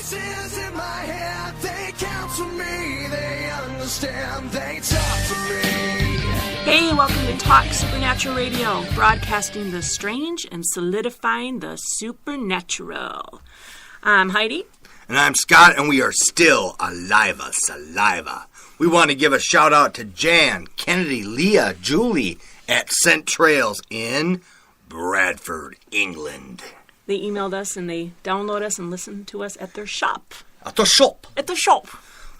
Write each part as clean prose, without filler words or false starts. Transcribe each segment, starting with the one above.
Voices in my head, they counsel me, they understand, they talk to me. Hey, welcome to Talk Supernatural Radio, broadcasting the strange and solidifying the supernatural. I'm Heidi. And I'm Scott, and we are still saliva. We want to give a shout out to Jan, Kennedy, Leah, Julie at Scent Trails in Bradford, England. They emailed us and they download us and listen to us at their shop. At the shop. At the shop.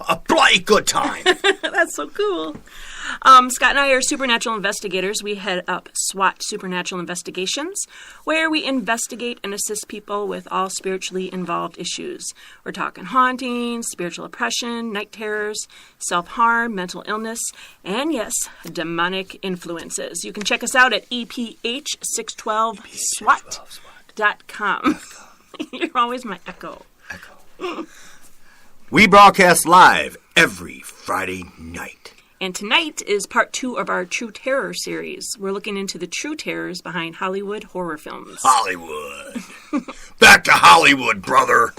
A bloody good time. That's so cool. Scott and I are supernatural investigators. We head up SWAT Supernatural Investigations, where we investigate and assist people with all spiritually involved issues. We're talking hauntings, spiritual oppression, night terrors, self-harm, mental illness, and yes, demonic influences. You can check us out at EP612SWAT.com. You're always my echo. We broadcast live every Friday night. And tonight is part 2 of our True Terror series. We're looking into the true terrors behind Hollywood horror films. Hollywood. Back to Hollywood, brother.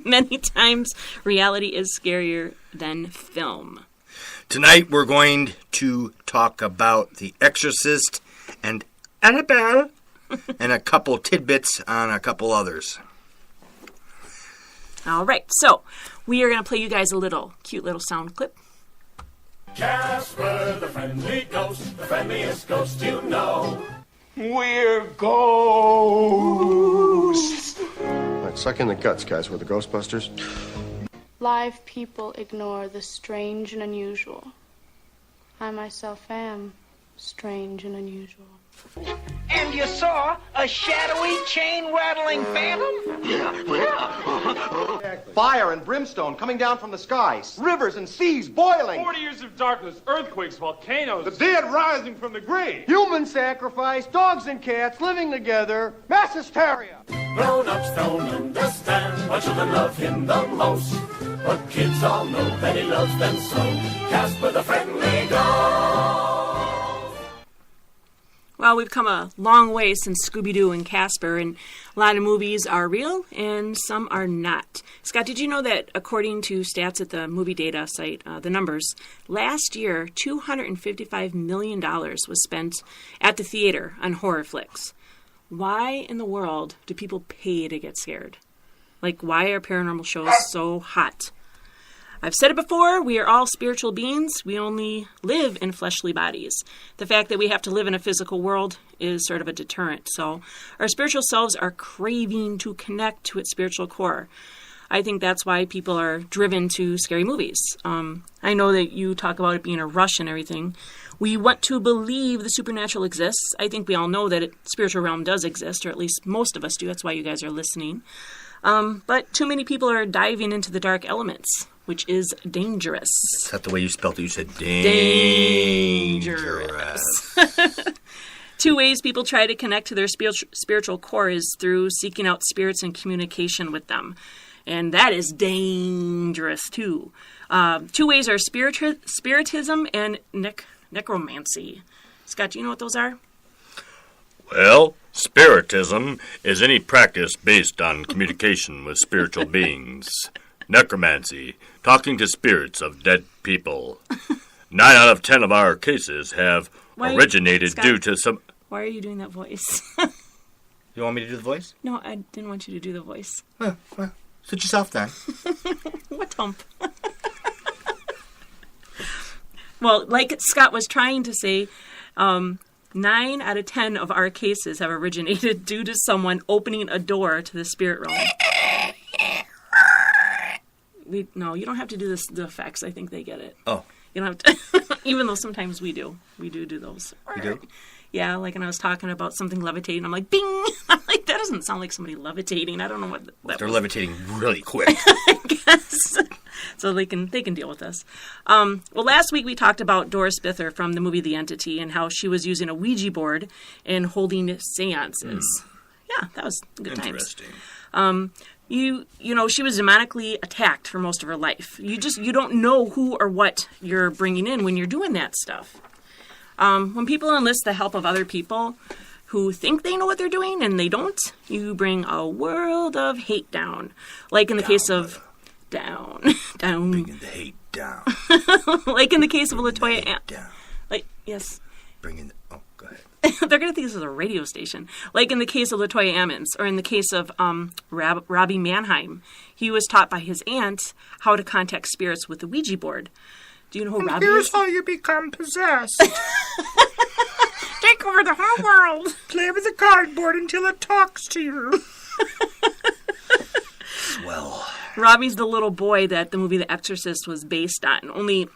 Many times, reality is scarier than film. Tonight we're going to talk about The Exorcist and Annabelle and a couple tidbits on a couple others. All right, so we are going to play you guys a cute little sound clip. Casper, the friendly ghost, the friendliest ghost you know. We're ghosts. All right, suck in the guts, guys. We're the Ghostbusters. Live people ignore the strange and unusual. I myself am strange and unusual. And you saw a shadowy, chain-rattling phantom? Fire and brimstone coming down from the skies. Rivers and seas boiling. 40 years of darkness, earthquakes, volcanoes. The dead rising from the grave. Human sacrifice, dogs and cats living together. Mass hysteria. Grown-ups don't understand why children love him the most. But kids all know that he loves them so. Casper the friendly ghost. Well, we've come a long way since Scooby-Doo and Casper, and a lot of movies are real and some are not. Scott, did you know that according to stats at the movie data site, the numbers, last year $255 million was spent at the theater on horror flicks? Why in the world do people pay to get scared? Like, why are paranormal shows so hot? I've said it before, we are all spiritual beings. We only live in fleshly bodies. The fact that we have to live in a physical world is sort of a deterrent. So our spiritual selves are craving to connect to its spiritual core. I think that's why people are driven to scary movies. I know that you talk about it being a rush and everything. We want to believe the supernatural exists. I think we all know that spiritual realm does exist, or at least most of us do. That's why you guys are listening. But too many people are diving into the dark elements, which is dangerous. Is that the way you spelled it? You said dangerous. 2 ways people try to connect to their spiritual core is through seeking out spirits and communication with them. And that is dangerous, too. 2 ways are spiritism and necromancy. Scott, do you know what those are? Well, spiritism is any practice based on communication with spiritual beings. Necromancy, talking to spirits of dead people. 9 out of 10 of our cases have originated due to some... Why are you doing that voice? You want me to do the voice? No, I didn't want you to do the voice. Well, suit yourself then. What hump? Well, like Scott was trying to say, 9 out of 10 of our cases have originated due to someone opening a door to the spirit realm. No, you don't have to do the effects. I think they get it. Oh. You don't have to, even though sometimes we do. We do those. You do? Yeah, like when I was talking about something levitating, I'm like, bing! I'm like, that doesn't sound like somebody levitating. I don't know what that They're was. levitating really quick. I guess. So they can deal with us. Well, last week we talked about Doris Bither from the movie The Entity and how she was using a Ouija board and holding seances. Yeah, that was good times. Interesting. You know, she was demonically attacked for most of her life. You don't know who or what you're bringing in when you're doing that stuff. When people enlist the help of other people, who think they know what they're doing and they don't, you bring a world of hate down. Like in the case of... Down. Bringing the hate down. Like in the case of LaToya down. Like, yes. Bringing... Oh, go ahead. They're going to think this is a radio station. Like in the case of LaToya Ammons, or in the case of Robbie Mannheim. He was taught by his aunt how to contact spirits with the Ouija board. Do you know who Robbie is? Here's how you become possessed. Take over the whole world. Play with the cardboard until it talks to you. Well, Robbie's the little boy that the movie The Exorcist was based on. Only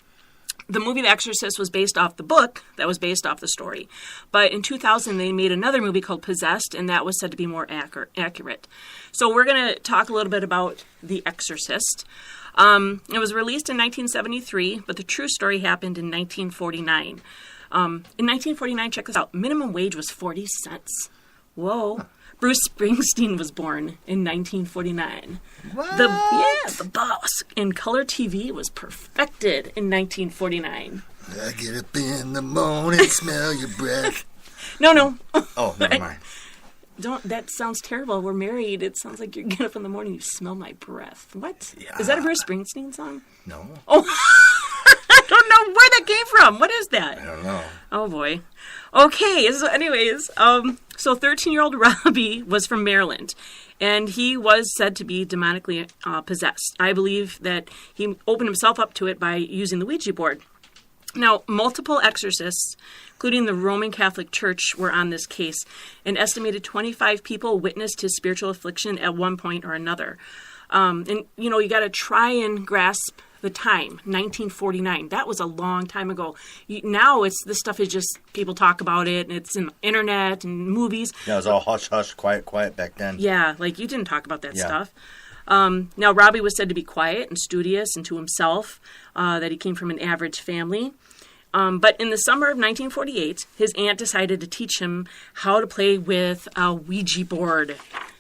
the movie The Exorcist was based off the book that was based off the story. But in 2000, they made another movie called Possessed, and that was said to be more accurate. So we're going to talk a little bit about The Exorcist. It was released in 1973, but the true story happened in 1949. In 1949, check this out, minimum wage was 40 cents. Whoa. Bruce Springsteen was born in 1949. what? The boss in color TV was perfected in 1949. I get up in the morning, smell your breath. No. Oh, never mind. Don't. That sounds terrible. We're married. It sounds like you get up in the morning, you smell my breath. What? Yeah. Is that a Bruce Springsteen song? No. Oh, I don't know where that came from. What is that? I don't know. Oh, boy. Okay, so anyways, so 13-year-old Robbie was from Maryland, and he was said to be demonically possessed. I believe that he opened himself up to it by using the Ouija board. Now, multiple exorcists, including the Roman Catholic Church, were on this case. An estimated 25 people witnessed his spiritual affliction at one point or another. And, you got to try and grasp the time, 1949. That was a long time ago. Now this stuff is just, people talk about it, and it's in the internet and movies. Yeah, it was all hush, hush, quiet, quiet back then. Yeah, like you didn't talk about that stuff. Now, Robbie was said to be quiet and studious and to himself, that he came from an average family. But in the summer of 1948, his aunt decided to teach him how to play with a Ouija board.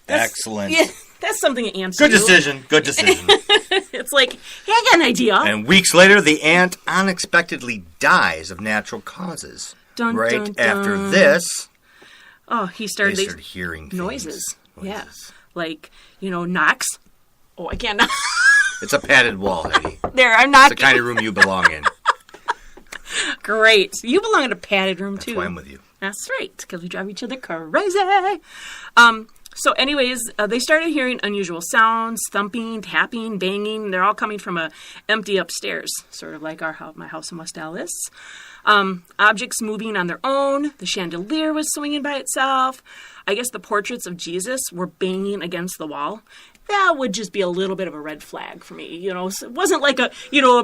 Excellent. Yeah, that's something aunts Good do. decision. Good decision. It's like, hey, I got an idea. And weeks later, the aunt unexpectedly dies of natural causes. Dun, right dun, after dun. this, He started hearing things. noises. Yeah, like, knocks. Oh, I can't knock. It's a padded wall, Heidi. There, I'm knocking. It's the kind of room you belong in. Great. You belong in a padded room, too. That's why I'm with you. That's right, because we drive each other crazy. So anyways, they started hearing unusual sounds, thumping, tapping, banging. They're all coming from a empty upstairs, sort of like my house in West Dallas. Objects moving on their own. The chandelier was swinging by itself. I guess the portraits of Jesus were banging against the wall. That would just be a little bit of a red flag for me. So it wasn't like a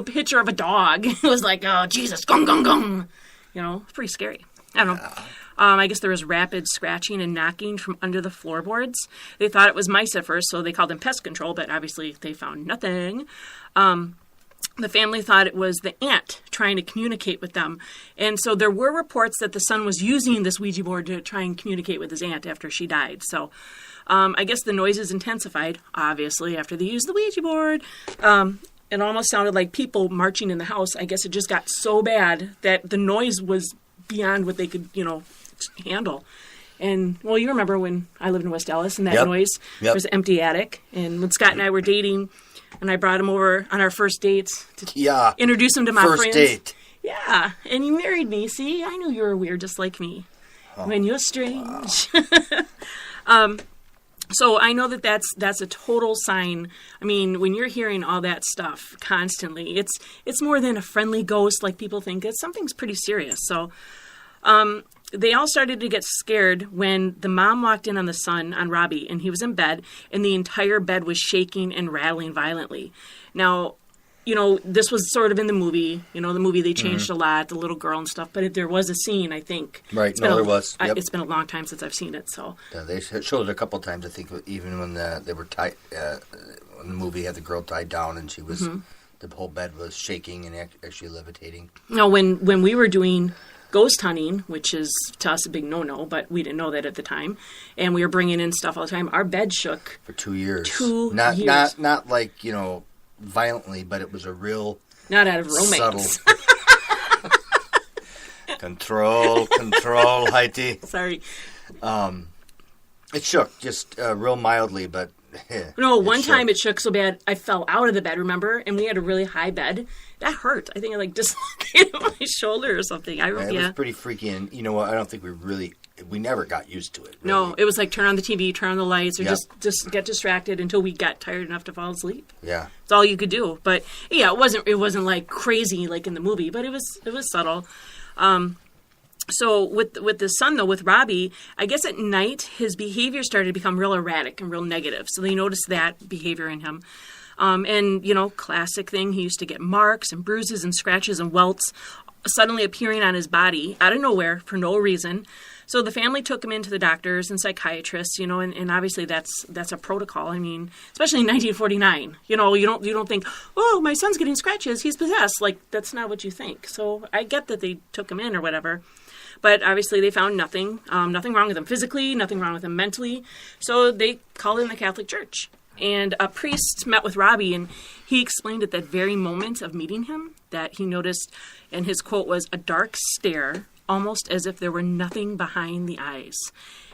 picture of a dog. It was like, oh, Jesus, gong, gong, gong. It's pretty scary. I don't know. I guess there was rapid scratching and knocking from under the floorboards. They thought it was mice at first, so they called them pest control, but obviously they found nothing. The family thought it was the aunt trying to communicate with them. And so there were reports that the son was using this Ouija board to try and communicate with his aunt after she died. So I guess the noises intensified, obviously, after they used the Ouija board. It almost sounded like people marching in the house. I guess it just got so bad that the noise was beyond what they could, handle. And, well, you remember when I lived in West Dallas and that noise? There was an empty attic. And when Scott and I were dating, and I brought him over on our first dates to introduce him to my friends. First date. Yeah. And you married me. See, I knew you were weird just like me. When you're strange. So I know that's a total sign. I mean, when you're hearing all that stuff constantly, it's more than a friendly ghost like people think. Something's pretty serious. So they all started to get scared when the mom walked in on the son, on Robbie, and he was in bed, and the entire bed was shaking and rattling violently. Now, this was sort of in the movie. The movie, they changed a lot, the little girl and stuff, but there was a scene, I think. Right, there was. Yep. It's been a long time since I've seen it, so. Yeah, they showed it a couple times, I think, even when they were tied, when the movie had the girl tied down and she was, the whole bed was shaking and actually levitating. Now, when we were doing ghost hunting, which is to us a big no-no, but we didn't know that at the time, and we were bringing in stuff all the time, our bed shook. For 2 years. 2 years. Not like, violently, but it was a real... Not out of romance. Subtle... Control, Heidi. Sorry. It shook just real mildly, but No, one time it shook so bad I fell out of the bed, remember? And we had a really high bed. That hurt. I think I dislocated my shoulder or something. It was pretty freaky, and you know what? I don't think we never got used to it. Really. No, it was like turn on the TV, turn on the lights, or just get distracted until we got tired enough to fall asleep. Yeah. That's all you could do. But yeah, it wasn't like crazy like in the movie, but it was subtle. So with the son, though, with Robbie, I guess at night his behavior started to become real erratic and real negative. So they noticed that behavior in him. And, classic thing, he used to get marks and bruises and scratches and welts suddenly appearing on his body out of nowhere for no reason. So the family took him into the doctors and psychiatrists, and obviously that's a protocol. I mean, especially in 1949, you don't think, oh, my son's getting scratches, he's possessed. Like, that's not what you think. So I get that they took him in or whatever. But obviously they found nothing wrong with him physically, nothing wrong with him mentally. So they called in the Catholic Church. And a priest met with Robbie, and he explained at that very moment of meeting him that he noticed, and his quote was, a dark stare, almost as if there were nothing behind the eyes.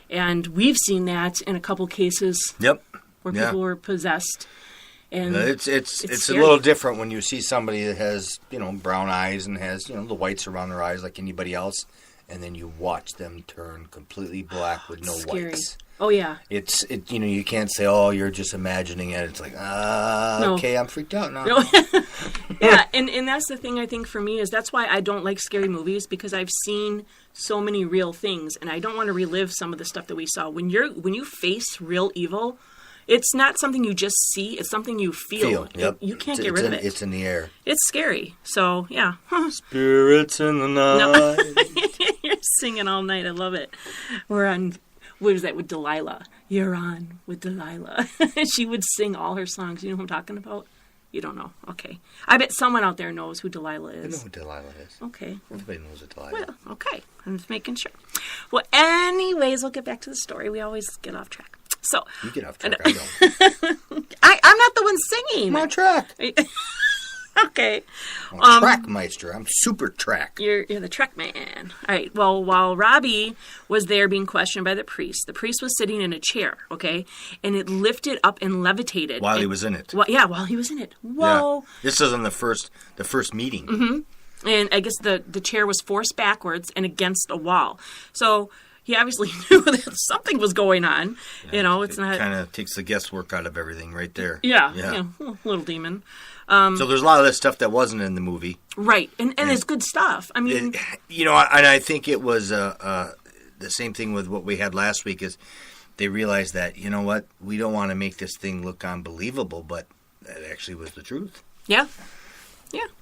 And we've seen that in a couple cases where people were possessed. And it's a little different when you see somebody that has, brown eyes and has, the whites around their eyes like anybody else. And then you watch them turn completely black with no whites. Oh, yeah. You can't say, oh, you're just imagining it. It's like, okay, I'm freaked out now. No. Yeah, and that's the thing I think for me is that's why I don't like scary movies, because I've seen so many real things, and I don't want to relive some of the stuff that we saw. When you face real evil, it's not something you just see. It's something you feel. Yep. You can't get rid of it. It's in the air. It's scary. So, yeah. Spirits in the night. No. You're singing all night. I love it. We're on, what was that, with Delilah. You're on with Delilah. She would sing all her songs. You know who I'm talking about? You don't know. Okay. I bet someone out there knows who Delilah is. I know who Delilah is. Okay. Everybody knows who Delilah is. Well, okay. I'm just making sure. Well, anyways, we'll get back to the story. We always get off track. So you get off track. I don't. I'm not the one singing. I'm on track. Okay. I'm track meister. I'm super track. You're the track man. All right. Well, while Robbie was there being questioned by the priest was sitting in a chair. Okay, and it lifted up and levitated while he was in it. Well, yeah, while he was in it. Whoa. Yeah. This is on the first meeting. Mm-hmm. And I guess the chair was forced backwards and against a wall. So he obviously knew that something was going on. Yeah, it's not kind of takes the guesswork out of everything right there. Yeah. Little demon. So there's a lot of this stuff that wasn't in the movie, right? And it's good stuff. I mean, and I think it was the same thing with what we had last week. Is they realized that we don't want to make this thing look unbelievable, but that actually was the truth. Yeah.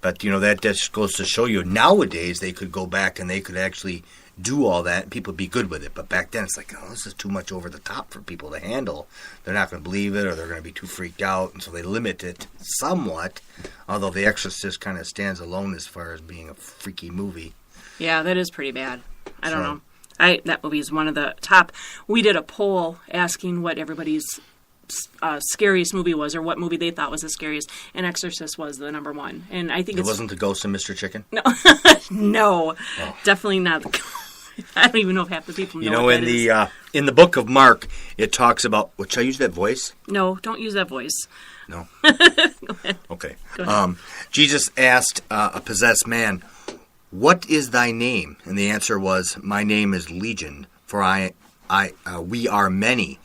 But that just goes to show you nowadays they could go back and they could actually do all that and people would be good with it. But back then it's like, oh, this is too much over the top for people to handle. They're not going to believe it or they're going to be too freaked out. And so they limit it somewhat, although The Exorcist kind of stands alone as far as being a freaky movie. Yeah, that is pretty bad. I don't know. That movie is one of the top. We did a poll asking what everybody's scariest movie was, or what movie they thought was the scariest, and Exorcist was the number one. And I think it wasn't The Ghost of Mr. Chicken? No, no, definitely not. I don't even know if half the people know. What in the book of Mark, it talks about. Should I use that voice? No, don't use that voice. No. Go ahead. Okay. Go ahead. Jesus asked a possessed man, "What is thy name?" And the answer was, "My name is Legion, for we are many."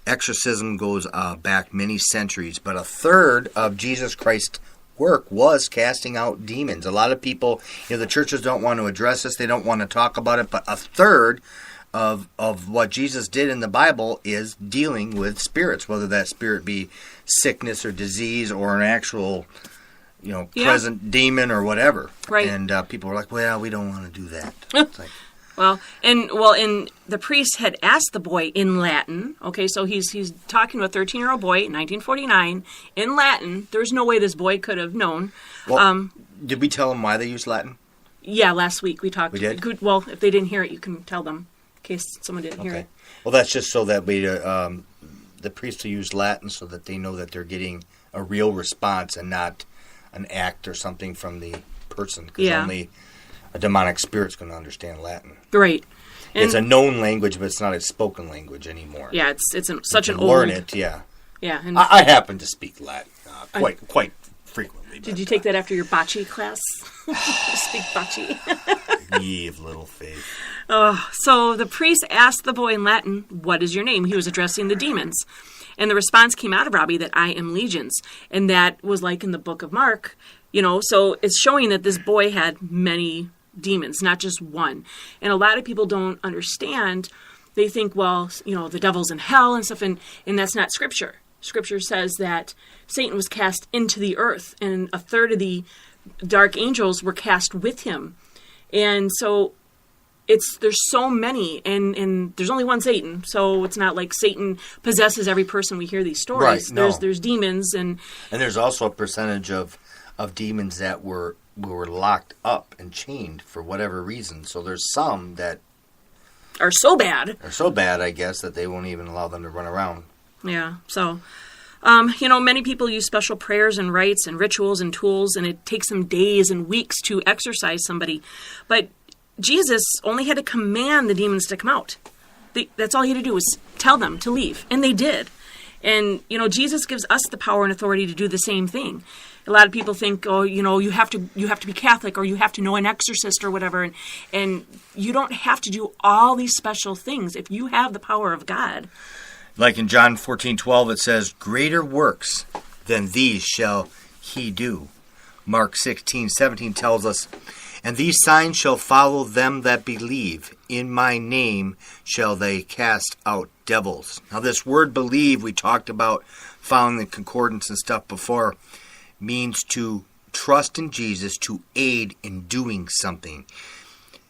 Exorcism goes back many centuries, but a third of Jesus Christ's work was casting out demons. A lot of people, the churches don't want to address this, they don't want to talk about it, but a third of what Jesus did in the Bible is dealing with spirits, whether that spirit be sickness or disease or an actual, present demon or whatever. Right. And people were like, well, we don't want to do that. It's like, and the priest had asked the boy in Latin. Okay, so he's talking to a 13-year-old boy in 1949 in Latin. There's no way this boy could have known. Well, did we tell him why they used Latin? Yeah, last week we talked. We did? Well, if they didn't hear it, you can tell them in case someone didn't hear it. Well, that's just so that the priest will use Latin so that they know that they're getting a real response and not an act or something from the person. Because only a demonic spirit's going to understand Latin. Right. It's a known language, but it's not a spoken language anymore. Yeah, it's such an old... learn it, yeah. Yeah. And I happen to speak Latin quite frequently. Did you take that after your bocce class? Speak bocce. Ye of little faith. So the priest asked the boy in Latin, "What is your name?" He was addressing the demons. And the response came out of Robbie that I am legions. And that was like in the book of Mark, so it's showing that this boy had many demons, not just one. And a lot of people don't understand. They think, well, the devil's in hell and stuff, and that's not Scripture. Scripture says that Satan was cast into the earth, and a third of the dark angels were cast with him. And so there's so many, and there's only one Satan, so it's not like Satan possesses every person we hear these stories. Right, no. There's demons, and there's also a percentage of demons that were locked up and chained for whatever reason. So there's some that are so bad, I guess, that they won't even allow them to run around. Yeah, so, many people use special prayers and rites and rituals and tools, and it takes them days and weeks to exorcise somebody. But Jesus only had to command the demons to come out. That's all he had to do was tell them to leave, and they did. And, Jesus gives us the power and authority to do the same thing. A lot of people think, you have to be Catholic, or you have to know an exorcist or whatever, and you don't have to do all these special things if you have the power of God. Like in John 14:12, it says, "Greater works than these shall he do." Mark 16:17 tells us, "And these signs shall follow them that believe. In my name shall they cast out devils." Now this word believe, we talked about, found in concordance and stuff before, means to trust in Jesus, to aid in doing something.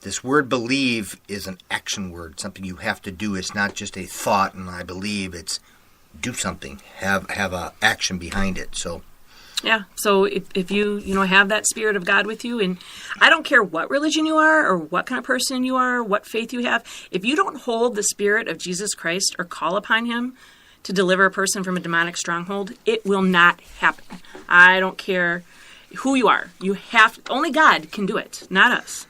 This word believe is an action word, something you have to do. It's not just a thought and I believe. It's do something, have a action behind it. So yeah, so if you have that Spirit of God with you, and I don't care what religion you are or what kind of person you are, what faith you have, if you don't hold the Spirit of Jesus Christ or call upon him to deliver a person from a demonic stronghold, it will not happen. I don't care who you are. Only God can do it, not us.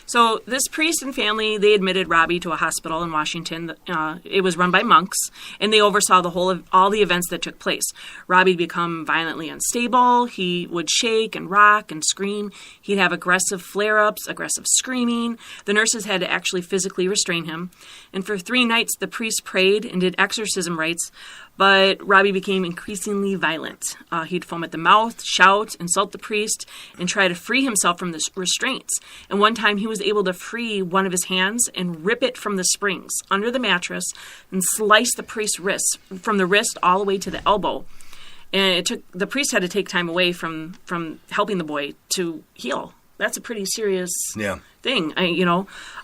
So this priest and family, they admitted Robbie to a hospital in Washington. It was run by monks, and they oversaw the whole of all the events that took place. Robbie became violently unstable. He would shake and rock and scream. He'd have aggressive flare-ups, aggressive screaming. The nurses had to actually physically restrain him. And for 3 nights, the priest prayed and did exorcism rites, but Robbie became increasingly violent. He'd foam at the mouth, shout, insult the priest, and try to free himself from the restraints. And one time he was able to free one of his hands and rip it from the springs under the mattress and slice the priest's wrist, from the wrist all the way to the elbow. And the priest had to take time away from helping the boy to heal. That's a pretty serious thing,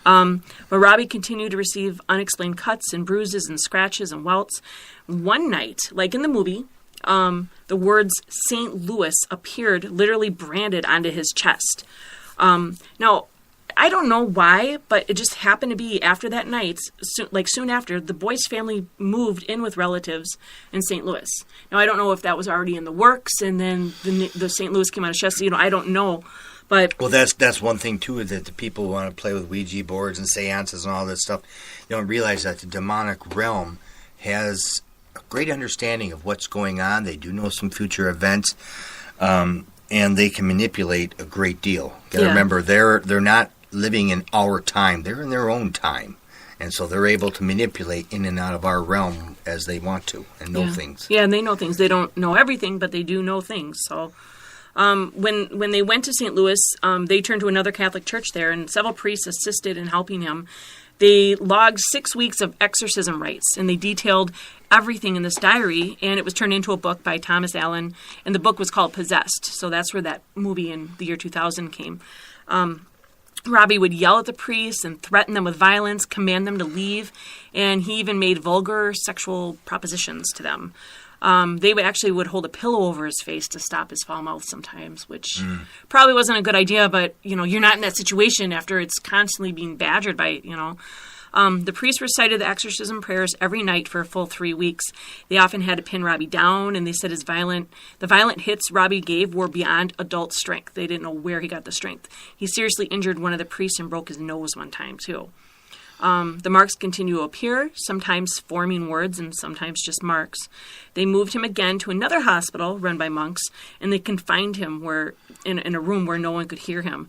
But Robbie continued to receive unexplained cuts and bruises and scratches and welts. One night, like in the movie, the words St. Louis appeared literally branded onto his chest. Now, I don't know why, but it just happened to be after that night, soon after, the boy's family moved in with relatives in St. Louis. Now, I don't know if that was already in the works, and then the St. Louis came out of chest. I don't know. But well, that's one thing too, that the people who want to play with Ouija boards and seances and all this stuff, they don't realize that the demonic realm has a great understanding of what's going on. They do know some future events, and they can manipulate a great deal. You gotta remember, they're not living in our time; they're in their own time, and so they're able to manipulate in and out of our realm as they want to and know things. Yeah, and they know things. They don't know everything, but they do know things. So. When they went to St. Louis, they turned to another Catholic church there, and several priests assisted in helping him. They logged 6 weeks of exorcism rites, and they detailed everything in this diary, and it was turned into a book by Thomas Allen, and the book was called Possessed. So that's where that movie in the year 2000 came. Robbie would yell at the priests and threaten them with violence, command them to leave, and he even made vulgar sexual propositions to them. They would hold a pillow over his face to stop his foul mouth sometimes, which probably wasn't a good idea, but, you're not in that situation after it's constantly being badgered by, The priest recited the exorcism prayers every night for a full 3 weeks. They often had to pin Robbie down, and they said the violent hits Robbie gave were beyond adult strength. They didn't know where he got the strength. He seriously injured one of the priests and broke his nose one time, too. The marks continue to appear, sometimes forming words and sometimes just marks. They moved him again to another hospital run by monks, and they confined him in a room where no one could hear him.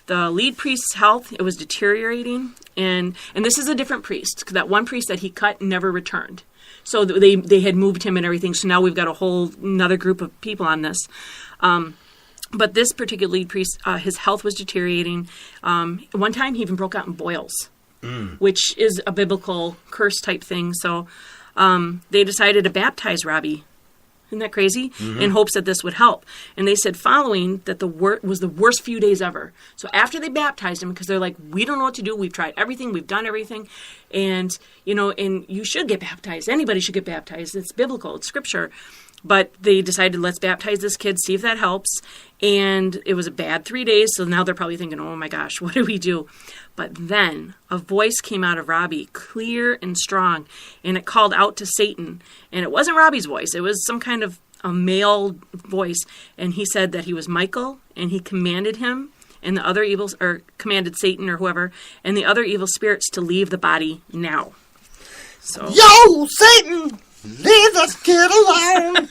The lead priest's health, it was deteriorating, and this is a different priest, because that one priest that he cut never returned. So they had moved him and everything, so now we've got a whole another group of people on this. But this particular lead priest, his health was deteriorating. One time he even broke out in boils, which is a biblical curse type thing. So they decided to baptize Robbie. Isn't that crazy? In hopes that this would help. And they said following that was the worst few days ever. So after they baptized him, because they're like, we don't know what to do. We've tried everything. We've done everything. And, and you should get baptized. Anybody should get baptized. It's biblical. It's scripture. But they decided, let's baptize this kid, see if that helps. And it was a bad 3 days. So now they're probably thinking, oh my gosh, what do we do? But then a voice came out of Robbie, clear and strong, and it called out to Satan. And it wasn't Robbie's voice. It was some kind of a male voice. And he said that he was Michael, and he commanded him and the other evils, or commanded Satan or whoever, and the other evil spirits to leave the body now. So, Yo, Satan! Leave this kid alone!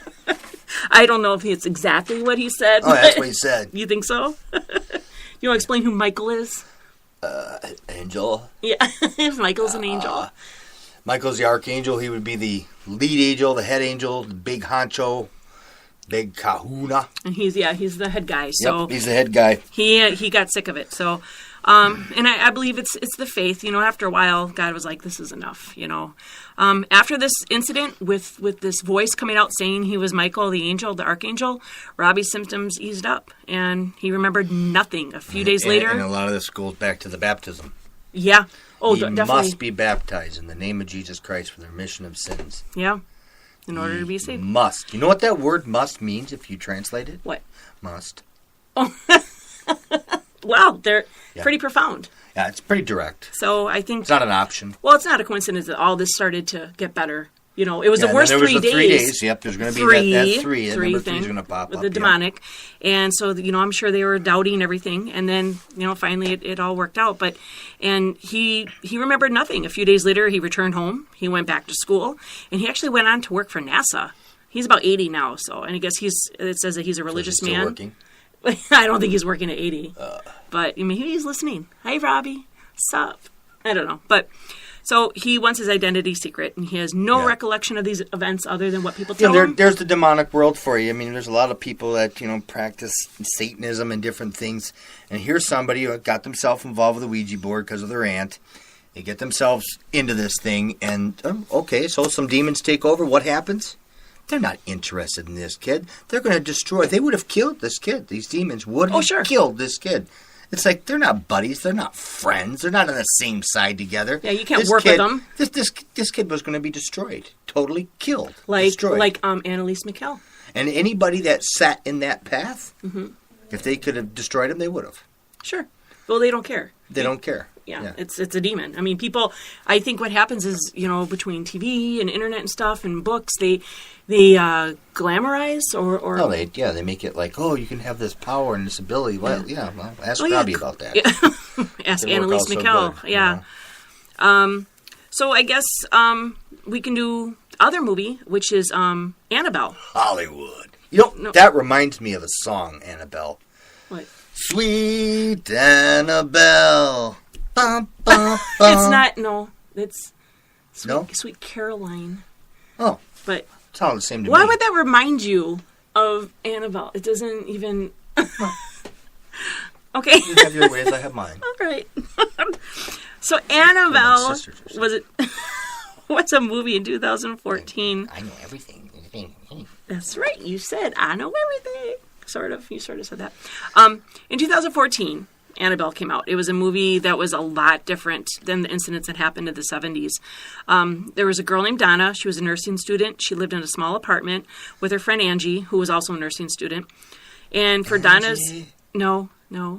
I don't know if it's exactly what he said. Oh, that's what he said. You think so? You want to explain who Michael is? Angel. Yeah, Michael's an angel. Michael's the archangel. He would be the lead angel, the head angel, the big honcho, big kahuna. And he's the head guy. So yep, he's the head guy. He got sick of it. So, and I believe it's the faith. After a while, God was like, this is enough. After this incident with this voice coming out saying he was Michael, the angel, the archangel, Robbie's symptoms eased up, and he remembered nothing. A few days later, and a lot of this goes back to the baptism. Yeah. Oh, he definitely must be baptized in the name of Jesus Christ for the remission of sins. Yeah. In order to be saved. Must. You know what that word must means if you translate it? What? Must. Oh. Wow, they're pretty profound. Yeah, it's pretty direct. So I think it's not an option. Well, it's not a coincidence that all this started to get better. It was the worst 3 days. 3 days. Yep, there's going to be that three. That number three is going to pop with up. The demonic. And so, I'm sure they were doubting everything. And then, finally it all worked out. And he remembered nothing. A few days later, he returned home. He went back to school. And he actually went on to work for NASA. He's about 80 now. So, and I guess it says that he's a religious man. Still working? I don't think he's working at 80. But, he's listening. Hi, Robbie. Sup? I don't know. But, so he wants his identity secret, and he has no recollection of these events other than what people tell him. There's the demonic world for you. I mean, there's a lot of people that, practice Satanism and different things. And here's somebody who got themselves involved with a Ouija board because of their aunt. They get themselves into this thing, and, okay, so some demons take over. What happens? They're not interested in this kid. They're going to destroy. They would have killed this kid. These demons would have killed this kid. It's like they're not buddies. They're not friends. They're not on the same side together. Yeah, you can't work with them. This kid was going to be destroyed. Totally killed. Destroyed. Like Annalise McKell. And anybody that sat in that path, if they could have destroyed him, they would have. Sure. Well, they don't care. They don't care. Yeah, it's a demon. I mean, people, I think what happens is, between TV and internet and stuff and books, they glamorize or... No, they make it like, you can have this power and this ability. Well, ask Robbie about that. Yeah. Ask Annalise McKell. So I guess we can do other movie, which is Annabelle. Hollywood. That reminds me of a song, Annabelle. What? Sweet Annabelle. Bum, bum, bum. It's not, no. It's Sweet Caroline. Oh. But it's all the same to me. Why would that remind you of Annabelle? It doesn't even... Okay. You have your ways, I have mine. All right. So Annabelle what's a movie in 2014? I know everything. That's right. You said, I know everything. Sort of. You sort of said that. In 2014, Annabelle came out. It was a movie that was a lot different than the incidents that happened in the 70s. There was a girl named Donna. She was a nursing student. She lived in a small apartment with her friend Angie, who was also a nursing student. And for Donna's... No,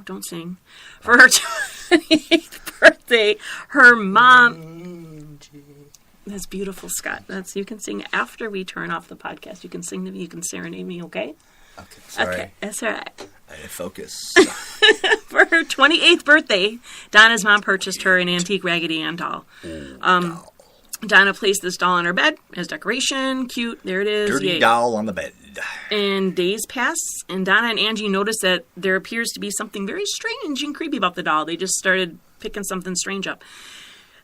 don't sing. For her 28th birthday, her mom... That's beautiful, Scott. You can sing after we turn off the podcast. You can sing to me. You can serenade me, okay? Okay, sorry. Okay, that's all right. I focus. For her 28th birthday, Donna's mom purchased her an antique Raggedy Ann doll. Donna placed this doll on her bed as decoration. Cute. There it is. Dirty Yay. doll on the bed. And days pass, and Donna and Angie notice that there appears to be something very strange and creepy about the doll. They just started picking something strange up.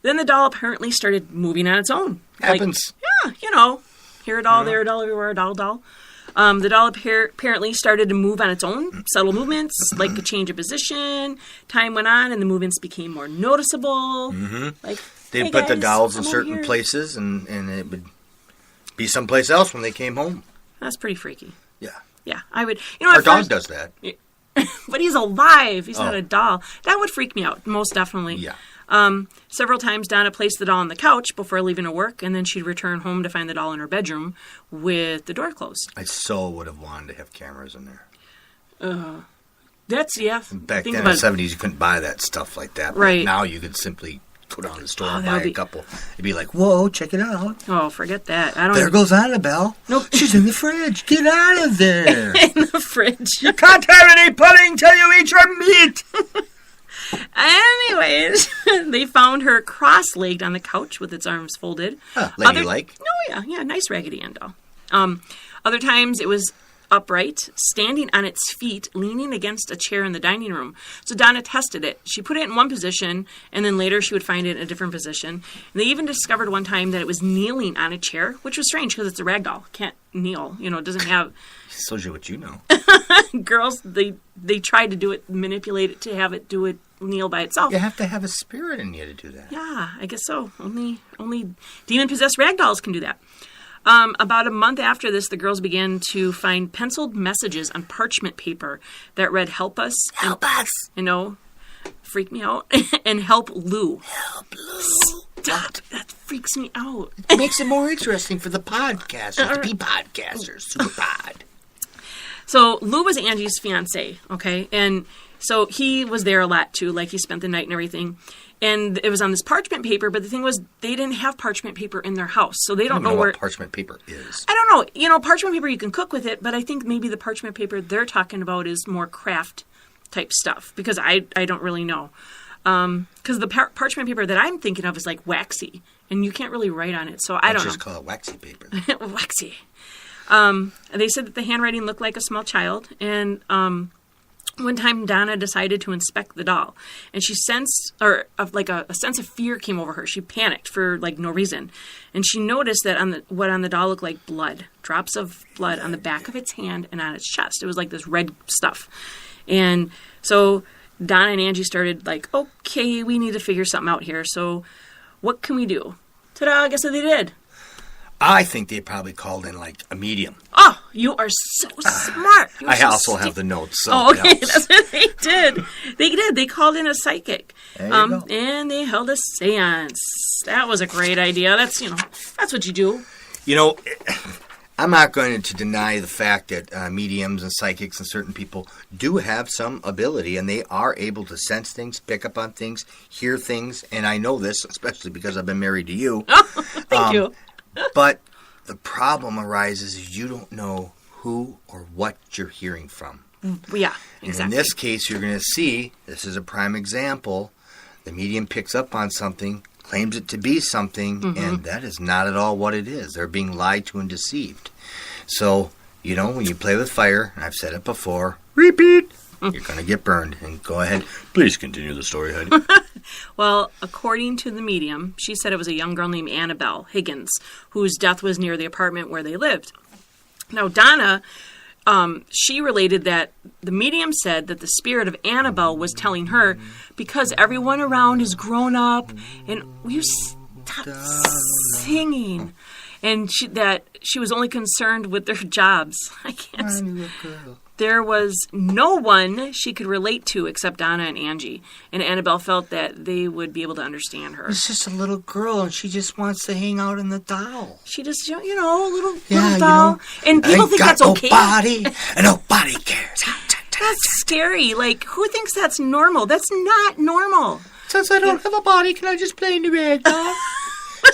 Then the doll apparently started moving on its own. Happens. Like, yeah, here a doll, there a doll, everywhere a doll. The doll apparently started to move on its own, subtle movements, like a change of position. Time went on, and the movements became more noticeable. Like, They'd hey put the guys, dolls in I'm over certain here. places, and it would be someplace else when they came home. That's pretty freaky. Yeah. Yeah, I would. You know, Our at dog first- does that. But he's alive. He's not Oh. a doll. That would freak me out, most definitely. Yeah. Several times Donna placed the doll on the couch before leaving to work, and then she'd return home to find the doll in her bedroom with the door closed. I so would have wanted to have cameras in there. That's, yeah. Back think then in about the 70s, you couldn't buy that stuff like that. But Right. now you could simply go down to the store and that buy would be- a couple. It'd be like, whoa, check it out. Oh, forget that. I don't There even- goes Annabelle. Nope. She's in the fridge. Get out of there. in the fridge. You can't have any pudding till you eat your meat. Anyways, they found her cross-legged on the couch with its arms folded. Ladylike. Yeah, nice Raggedy Ann doll. Other times it was upright, standing on its feet, leaning against a chair in the dining room. So Donna tested it. She put it in one position, and then later she would find it in a different position. And they even discovered one time that it was kneeling on a chair, which was strange because it's a rag doll. It can't kneel. You know, it doesn't have... Shows you what you know. Girls, they tried to do it, manipulate it to have it do it kneel by itself. You have to have a spirit in you to do that. Yeah, I guess so. Only demon-possessed rag dolls can do that. About a month after this, the girls began to find penciled messages on parchment paper that read, "Help us." Help us. You know, freak me out. And "Help Lou." Help Lou. Stop. That freaks me out. It makes it more interesting for the podcasters to be podcasters. Super pod. So Lou was Angie's fiance, okay? And so he was there a lot, too. Like, he spent the night and everything. And it was on this parchment paper, but the thing was, they didn't have parchment paper in their house, so they don't know where... what parchment paper is. I don't know. You know, parchment paper, you can cook with it, but I think maybe the parchment paper they're talking about is more craft-type stuff, because I don't really know. Because the parchment paper that I'm thinking of is, like, waxy, and you can't really write on it, so I don't know. Just call it waxy paper. Waxy. They said that the handwriting looked like a small child, and one time Donna decided to inspect the doll, and she sensed, or a sense of fear came over her. She panicked for like no reason, and she noticed that what on the doll looked like blood, drops of blood on the back of its hand and on its chest. It was like this red stuff, and so Donna and Angie started like, okay, we need to figure something out here. So what can we do? Ta-da! Guess what they did? I think they probably called in like a medium. Oh, you are so smart. I also have the notes. So oh, okay. That's what they did. They did. They called in a psychic. There you go. And they held a seance. That was a great idea. That's what you do. You know, I'm not going to deny the fact that mediums and psychics and certain people do have some ability, and they are able to sense things, pick up on things, hear things. And I know this, especially because I've been married to you. Oh, thank you. But the problem arises is you don't know who or what you're hearing from. Yeah, exactly. And in this case, you're going to see, this is a prime example, the medium picks up on something, claims it to be something, and that is not at all what it is. They're being lied to and deceived. So, you know, when you play with fire, and I've said it before, repeat, you're going to get burned. And go ahead. Please continue the story, Heidi. Well, according to the medium, she said it was a young girl named Annabelle Higgins, whose death was near the apartment where they lived. Now, Donna, she related that the medium said that the spirit of Annabelle was telling her, because everyone around is grown up, and will you stop singing? And that she was only concerned with their jobs. I can't. There was no one she could relate to except Donna and Angie. And Annabelle felt that they would be able to understand her. It's just a little girl, and she just wants to hang out in the doll. She just, a little doll. And people think that's okay. Nobody, and nobody cares. That's scary. Like, who thinks that's normal? That's not normal. Since I don't have a body, can I just play in the rag doll?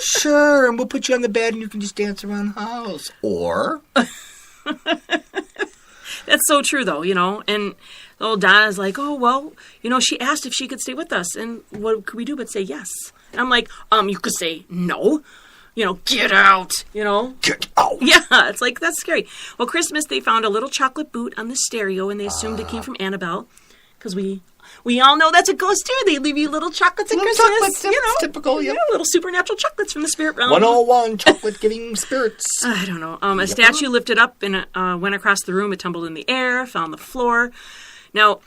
Sure, and we'll put you on the bed, and you can just dance around the house. Or... That's so true, though, And old Donna's like, oh, well, she asked if she could stay with us. And what could we do but say yes? And I'm like, you could say no. Get out, Get out. Yeah, it's like, that's scary. Well, Christmas, they found a little chocolate boot on the stereo, and they assumed it came from Annabelle. Because we all know that's what ghosts do. They leave you little chocolates at Christmas. Chocolates, it's typical, yeah. Little supernatural chocolates from the spirit realm. 101 chocolate-giving spirits. I don't know. A statue lifted up and went across the room. It tumbled in the air, fell on the floor. Now,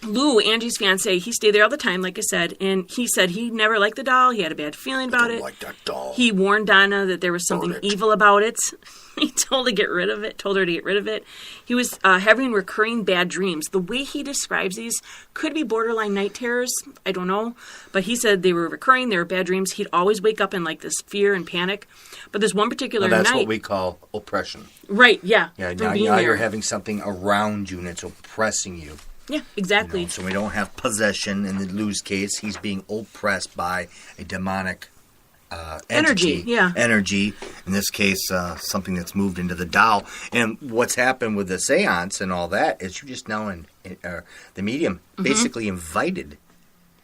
Lou, Angie's fiancé, he stayed there all the time, like I said, and he said he never liked the doll. He had a bad feeling about it. Like that doll. He warned Donna that there was something evil about it. He told her to get rid of it. He was having recurring bad dreams. The way he describes these could be borderline night terrors. I don't know. But he said they were recurring. They were bad dreams. He'd always wake up in like this fear and panic. But this one particular night... That's what we call oppression. Right, yeah. Yeah, now you're having something around you and it's oppressing you. Yeah, exactly. So we don't have possession in the Lou's case. He's being oppressed by a demonic energy. Yeah. Energy. In this case, something that's moved into the doll. And what's happened with the seance and all that is you just now, the medium, basically invited.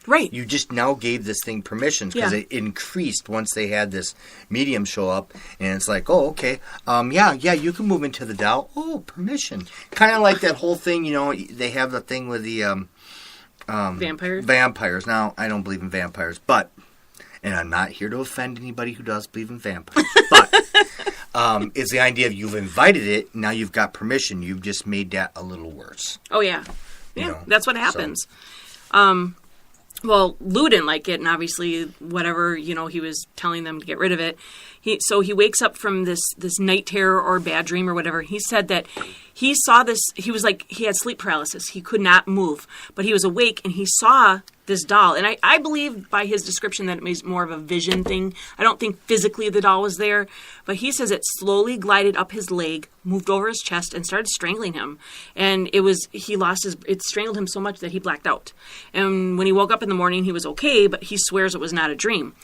Right. You just now gave this thing permissions because it increased once they had this medium show up. And it's like, oh, okay. Yeah, you can move into the doll. Oh, permission. Kind of like that whole thing, they have the thing with the... vampires? Vampires. Now, I don't believe in vampires, but... And I'm not here to offend anybody who does believe in vampires. But it's the idea of you've invited it, now you've got permission. You've just made that a little worse. Oh, yeah. Yeah, that's what happens. So. Well, Lou didn't like it, and obviously, whatever, he was telling them to get rid of it. So he wakes up from this night terror or bad dream or whatever. He said that he saw this, he was like, he had sleep paralysis. He could not move, but he was awake, and he saw this doll. And I believe by his description that it was more of a vision thing. I don't think physically the doll was there, but he says it slowly glided up his leg, moved over his chest, and started strangling him. And it strangled him so much that he blacked out. And when he woke up in the morning, he was okay, but he swears it was not a dream.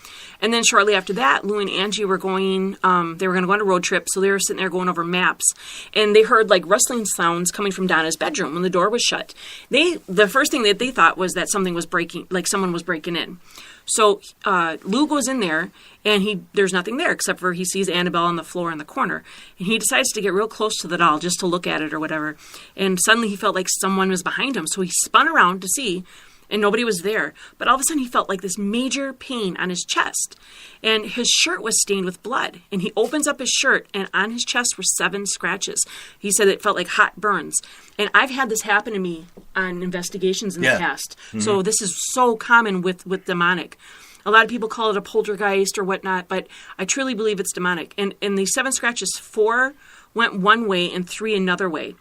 And then shortly after that, Lou and Angie were going to go on a road trip, so they were sitting there going over maps. And they heard like rustling sounds coming from Donna's bedroom when the door was shut. The first thing that they thought was that something was breaking, like someone was breaking in. So Lou goes in there, and there's nothing there except for he sees Annabelle on the floor in the corner. And he decides to get real close to the doll just to look at it or whatever. And suddenly he felt like someone was behind him. So he spun around to see, and nobody was there. But all of a sudden he felt like this major pain on his chest. And his shirt was stained with blood. And he opens up his shirt, and on his chest were 7 scratches. He said it felt like hot burns. And I've had this happen to me on investigations in the past. Mm-hmm. So this is so common with demonic. A lot of people call it a poltergeist or whatnot, but I truly believe it's demonic. And in the 7 scratches, 4 went one way and 3 another way.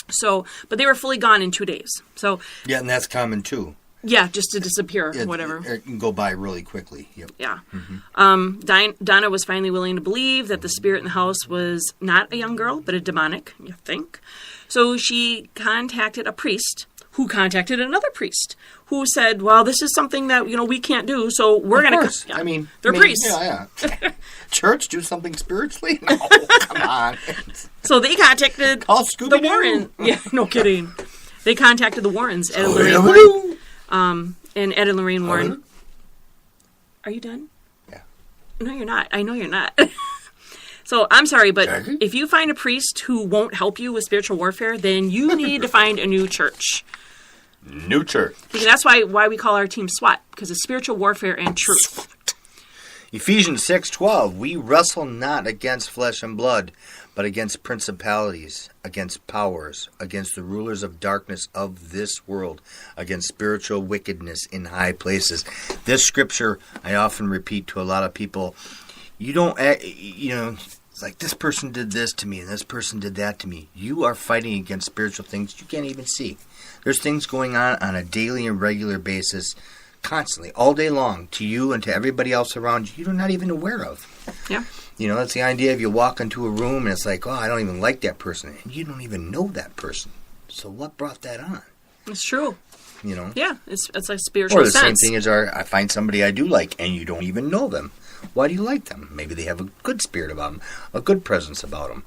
So, but they were fully gone in 2 days. So yeah, and that's common too. Yeah, just to disappear, whatever. It can go by really quickly. Yep. Yeah. Mm-hmm. Donna was finally willing to believe that the spirit in the house was not a young girl, but a demonic, you think. So she contacted a priest who contacted another priest who said, well, this is something that, we can't do, so we're going to... Yeah. They're priests. Yeah. Church, do something spiritually? No, come on. So they contacted the Warren. Yeah, no kidding. They contacted the Warrens, Ed and Lorraine Warren. And Ed and Lorraine Warren. Are you done? Yeah. No, you're not. I know you're not. So, I'm sorry, but if you find a priest who won't help you with spiritual warfare, then you need to find a new church. New church. Because that's why we call our team SWAT, because it's spiritual warfare and truth. Ephesians 6:12, we wrestle not against flesh and blood, but against principalities, against powers, against the rulers of darkness of this world, against spiritual wickedness in high places. This scripture, I often repeat to a lot of people, you don't, it's like this person did this to me and this person did that to me. You are fighting against spiritual things you can't even see. There's things going on a daily and regular basis, constantly, all day long, to you and to everybody else around you, you're not even aware of. Yeah. That's the idea of you walk into a room and it's like, oh, I don't even like that person. And you don't even know that person. So what brought that on? It's true. Yeah, it's like spiritual sense. Or the sense. same thing as I find somebody I do like and you don't even know them. Why do you like them? Maybe they have a good spirit about them, a good presence about them.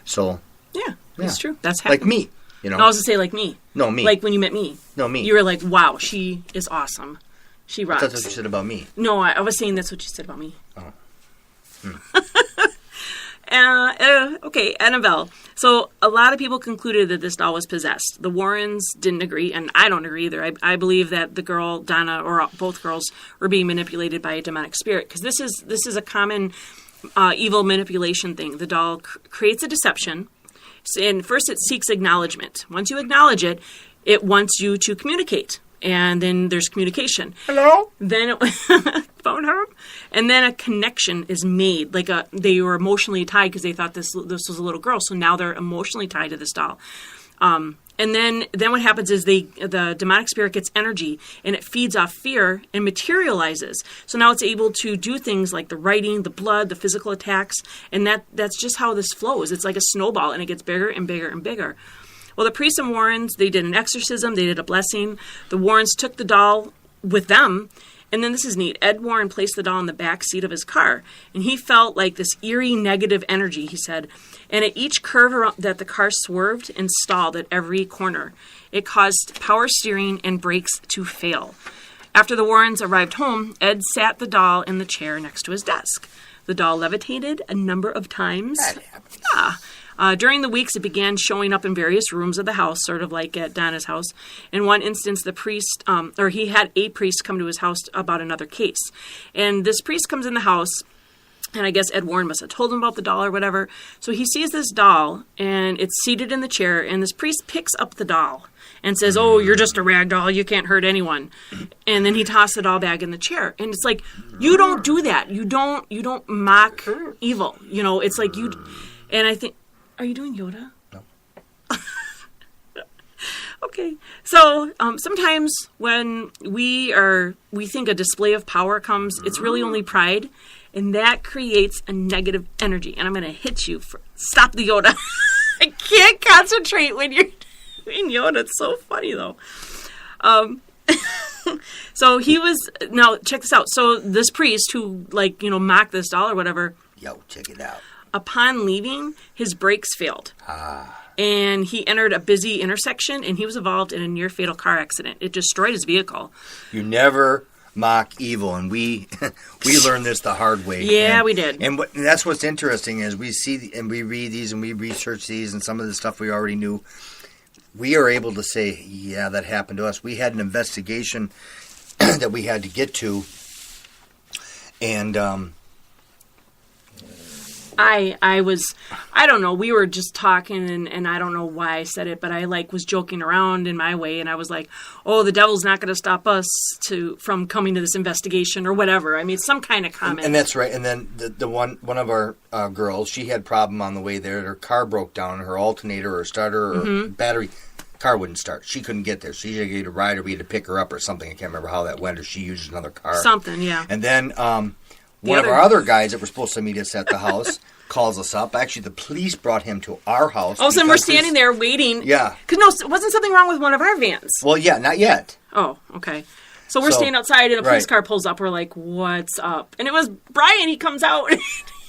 So, yeah, it's true. That's like me. You know? No, I was going to say like me. No, me. Like when you met me. No, me. You were like, wow, she is awesome. She rocks. That's what you said about me. No, I was saying that's what you said about me. Oh. Okay, Annabelle. So a lot of people concluded that this doll was possessed. The Warrens didn't agree, and I don't agree either. I believe that the girl, Donna, or both girls, were being manipulated by a demonic spirit, because this is a common evil manipulation thing. The doll creates a deception, and first it seeks acknowledgement. Once you acknowledge it, it wants you to communicate. And then there's communication. Hello? Then phone her, and then a connection is made. Like they were emotionally tied because they thought this was a little girl. So now they're emotionally tied to this doll. And then what happens is the demonic spirit gets energy and it feeds off fear and materializes. So now it's able to do things like the writing, the blood, the physical attacks, and that's just how this flows. It's like a snowball, and it gets bigger and bigger and bigger. Well, the priests and Warrens, they did an exorcism, they did a blessing. The Warrens took the doll with them, and then this is neat. Ed Warren placed the doll in the back seat of his car, and he felt like this eerie negative energy, he said. And at each curve around, that the car swerved and stalled at every corner, it caused power steering and brakes to fail. After the Warrens arrived home, Ed sat the doll in the chair next to his desk. The doll levitated a number of times. That happens. Yeah. During the weeks, it began showing up in various rooms of the house, sort of like at Donna's house. In one instance, the priest, he had a priest come to his house about another case. And this priest comes in the house, and I guess Ed Warren must have told him about the doll or whatever. So he sees this doll, and it's seated in the chair, and this priest picks up the doll and says, "Oh, you're just a rag doll. You can't hurt anyone." And then he tossed the doll back in the chair. And it's like, you don't do that. You don't mock evil. You know, it's like you... And I think... Are you doing Yoda? No. Okay. So sometimes when we think a display of power comes, it's really only pride, and that creates a negative energy. And I'm going to hit you for stop the Yoda. I can't concentrate when you're doing Yoda. It's so funny though. So he was now check this out. So this priest who mocked this doll or whatever. Yo, check it out. Upon leaving, his brakes failed. And he entered a busy intersection, and he was involved in a near-fatal car accident. It destroyed his vehicle. You never mock evil, and we learned this the hard way. Yeah, we did. And that's what's interesting is we see and we read these and we research these, and some of the stuff we already knew. We are able to say, yeah, that happened to us. We had an investigation that we had to get to, and I don't know, we were just talking, and I don't know why I said it, but I was joking around in my way, and I was like, oh, the devil's not going to stop us from coming to this investigation or whatever. I mean, some kind of comment. And that's right. And then the one of our girls, she had problem on the way there. Her car broke down, her alternator or starter or battery, car wouldn't start. She couldn't get there. So she had to get a ride, or we had to pick her up or something. I can't remember how that went, or she used another car. Something, yeah. And then one of our other guys that were supposed to meet us at the house calls us up. Actually, the police brought him to our house. Oh, so we're standing there waiting. Yeah. Because wasn't something wrong with one of our vans? Well, yeah, not yet. Oh, okay. So we're standing outside, and a police car pulls up. We're like, what's up? And it was Brian. He comes out.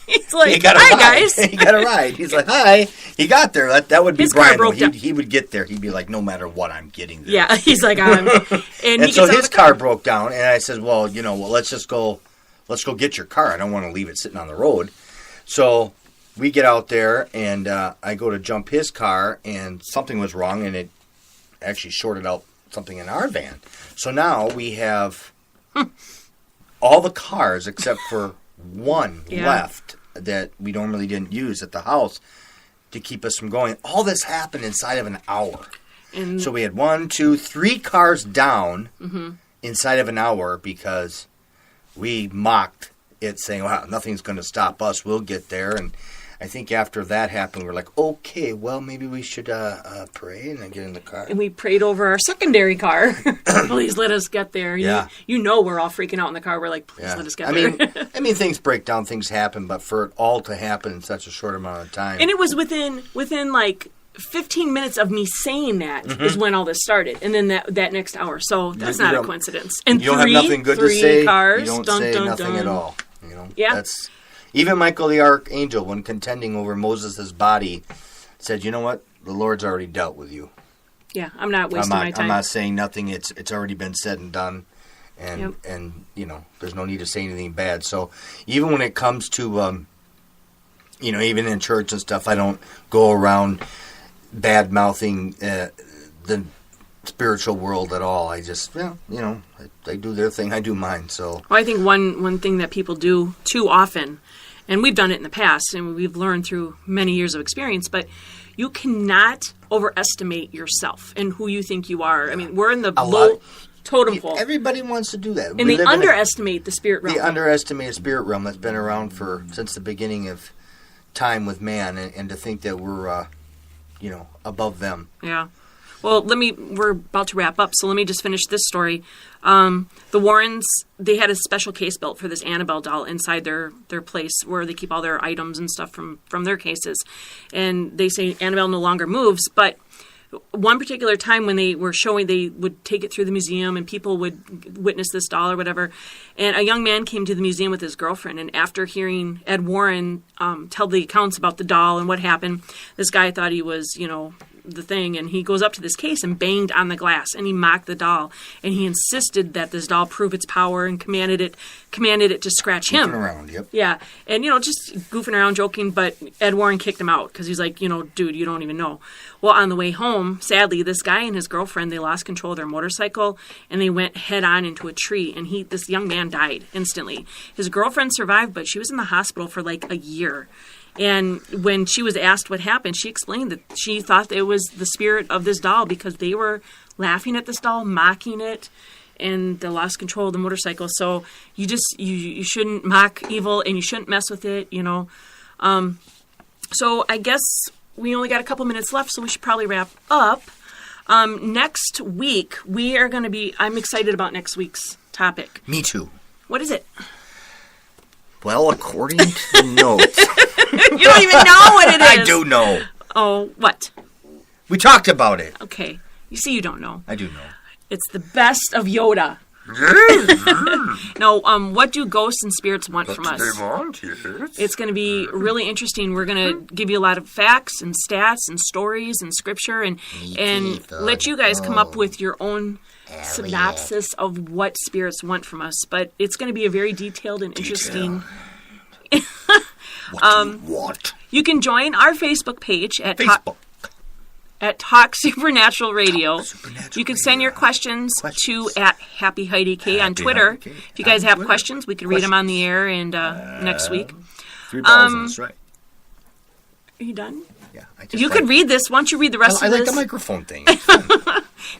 He's like, hi, guys. He got a ride. He's like, hi. He got there. That would be his Brian. Car broke down. He would get there. He'd be like, no matter what, I'm getting there. Yeah, he's like, and so his car broke down, and I said, well, let's just go. Let's go get your car. I don't want to leave it sitting on the road. So we get out there, and I go to jump his car, and something was wrong, and it actually shorted out something in our van. So now we have all the cars except for one left that we normally didn't use at the house to keep us from going. All this happened inside of an hour. And so we had 1, 2, 3 cars down inside of an hour because we mocked it, saying, wow, nothing's going to stop us. We'll get there. And I think after that happened, we're like, okay, well, maybe we should pray and then get in the car. And we prayed over our secondary car. Please let us get there. Yeah. We're all freaking out in the car. We're like, please let us get there. I mean, things break down, things happen, but for it all to happen in such a short amount of time. And it was within 15 minutes of me saying that is when all this started. And then that next hour. So that's not a coincidence. And you don't have nothing good to say. Cars, you don't say nothing at all. Yeah. Even Michael the Archangel, when contending over Moses' body, said, you know what? The Lord's already dealt with you. Yeah, I'm not wasting my time. I'm not saying nothing. It's already been said and done, and there's no need to say anything bad. So even when it comes to even in church and stuff, I don't go around bad mouthing the spiritual world at all. I just they do their thing, I do mine. So I think one thing that people do too often, and we've done it in the past, and we've learned through many years of experience, but you cannot overestimate yourself and who you think you are. I mean, we're in the low totem pole. Everybody wants to do that. And they underestimate the spirit realm. They underestimate a spirit realm that's been around since the beginning of time with man, and to think that we're, above them. Yeah. Well, we're about to wrap up, so let me just finish this story. The Warrens, they had a special case built for this Annabelle doll inside their place where they keep all their items and stuff from their cases. And they say Annabelle no longer moves, but one particular time when they were showing, they would take it through the museum and people would witness this doll or whatever. And a young man came to the museum with his girlfriend, and after hearing Ed Warren tell the accounts about the doll and what happened, this guy thought he was, the thing, and he goes up to this case and banged on the glass, and he mocked the doll, and he insisted that this doll prove its power and commanded it to scratch him. Goofing around, yep. Yeah, and just goofing around, joking, but Ed Warren kicked him out because he's like, dude, you don't even know. Well, on the way home, sadly, this guy and his girlfriend, they lost control of their motorcycle, and they went head on into a tree, and this young man died instantly. His girlfriend survived, but she was in the hospital for like a year. And when she was asked what happened, she explained that she thought it was the spirit of this doll because they were laughing at this doll, mocking it, and they lost control of the motorcycle. So you shouldn't mock evil, and you shouldn't mess with it, So I guess we only got a couple minutes left, so we should probably wrap up. Next week, we are going to be... I'm excited about next week's topic. Me too. What is it? Well, according to the notes... You don't even know what it is. I do know. Oh, what? We talked about it. Okay. You see, you don't know. I do know. It's the best of Yoda. No, what do ghosts and spirits want from us? They want, yes. It's going to be really interesting. We're going to give you a lot of facts and stats and stories and scripture and let you guys come up with your own synopsis of what spirits want from us. But it's going to be a very detailed and interesting... What do you want? You can join our Facebook page at Talk Supernatural Radio. You can send your questions to @Happy Heidi K on Twitter. If you guys have questions, we can read them on the air and next week. 3 balls on the strike. Are you done? Yeah. You could read this. Why don't you read the rest of this? I like the microphone thing. You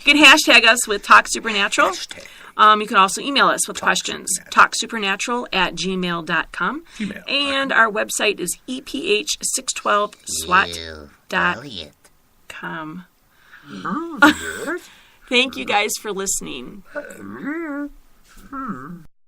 can hashtag us with Talk Supernatural. You can also email us with questions. TalkSupernatural@gmail.com. And our website is eph612swat.com. Thank you guys for listening.